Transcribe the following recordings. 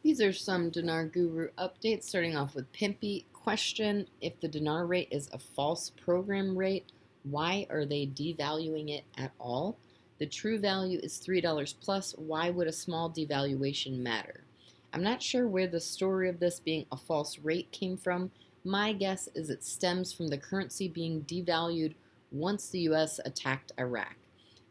These are some Dinar Guru updates, starting off with Pimpy. Question: if the dinar rate is a false program rate, why are they devaluing it at all? The true value is $3 plus. Why would a small devaluation matter? I'm not sure where the story of this being a false rate came from. My guess is it stems from the currency being devalued once the US attacked Iraq.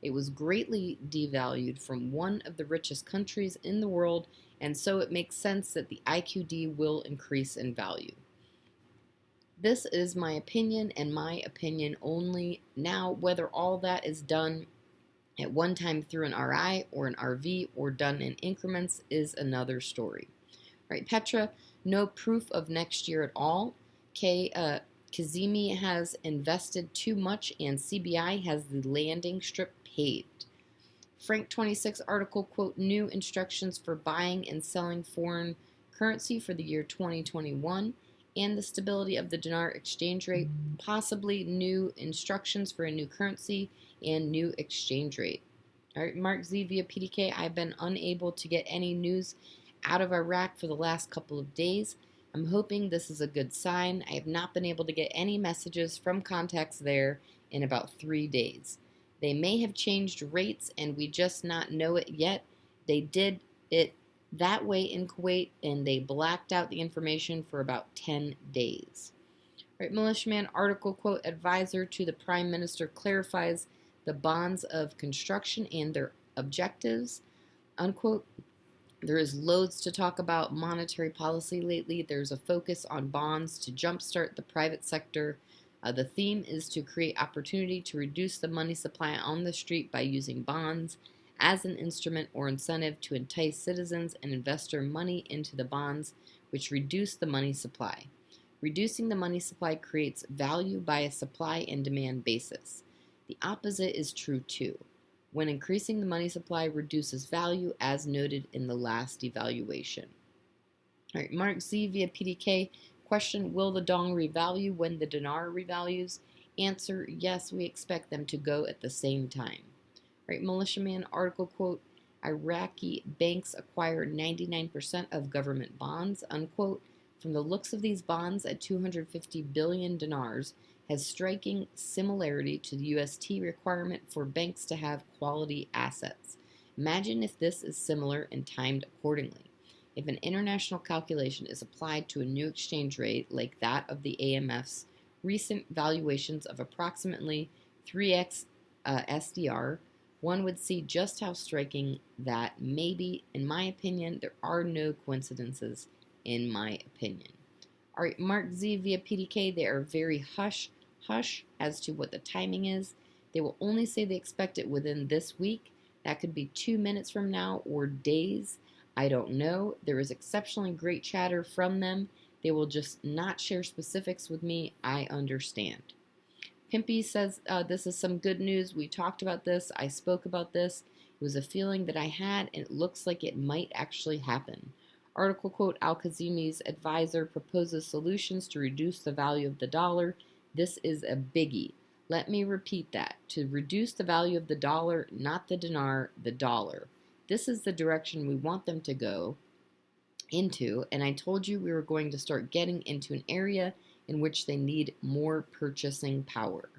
It was greatly devalued from one of the richest countries in the world, and so it makes sense that the IQD will increase in value. This is my opinion and my opinion only. Now, whether all that is done at one time through an RI or an RV or done in increments is another story. All right, Petra, no proof of next year at all. Kazemi has invested too much and CBI has the landing strip paved. Frank 26 article, quote, new instructions for buying and selling foreign currency for the year 2021 and the stability of the dinar exchange rate, possibly new instructions for a new currency and new exchange rate. All right, Mark Z via PDK, I've been unable to get any news out of Iraq for the last couple of days. I'm hoping this is a good sign. I have not been able to get any messages from contacts there in about 3 days. They may have changed rates and we just not know it yet. They did it that way in Kuwait and they blacked out the information for about 10 days. Right, Militiaman article, quote, advisor to the Prime Minister clarifies the bonds of construction and their objectives, unquote. There is loads to talk about monetary policy lately. There's a focus on bonds to jumpstart the private sector. The theme is to create opportunity to reduce the money supply on the street by using bonds as an instrument or incentive to entice citizens and investor money into the bonds, which reduce the money supply. Reducing the money supply creates value by a supply and demand basis. The opposite is true too. When increasing the money supply reduces value, as noted in the last evaluation. All right, Mark Z via PDK. Question, will the dong revalue when the dinar revalues? Answer, yes, we expect them to go at the same time. Right, Militiaman article, quote, Iraqi banks acquire 99% of government bonds, unquote. From the looks of these bonds at 250 billion dinars has striking similarity to the UST requirement for banks to have quality assets. Imagine if this is similar and timed accordingly. If an international calculation is applied to a new exchange rate like that of the AMF's recent valuations of approximately 3x SDR, one would see just how striking that may be. In my opinion, there are no coincidences, in my opinion. All right, Mark Z via PDK, they are very hush as to what the timing is. They will only say they expect it within this week. That could be 2 minutes from now or days. I don't know. There is exceptionally great chatter from them. They will just not share specifics with me. I understand. Pimpy says, this is some good news. We talked about this. I spoke about this. It was a feeling that I had, and it looks like it might actually happen. Article, quote, Al-Kazemi's advisor proposes solutions to reduce the value of the dollar. This is a biggie. Let me repeat that. To reduce the value of the dollar, not the dinar, the dollar. This is the direction we want them to go into, and I told you we were going to start getting into an area in which they need more purchasing power.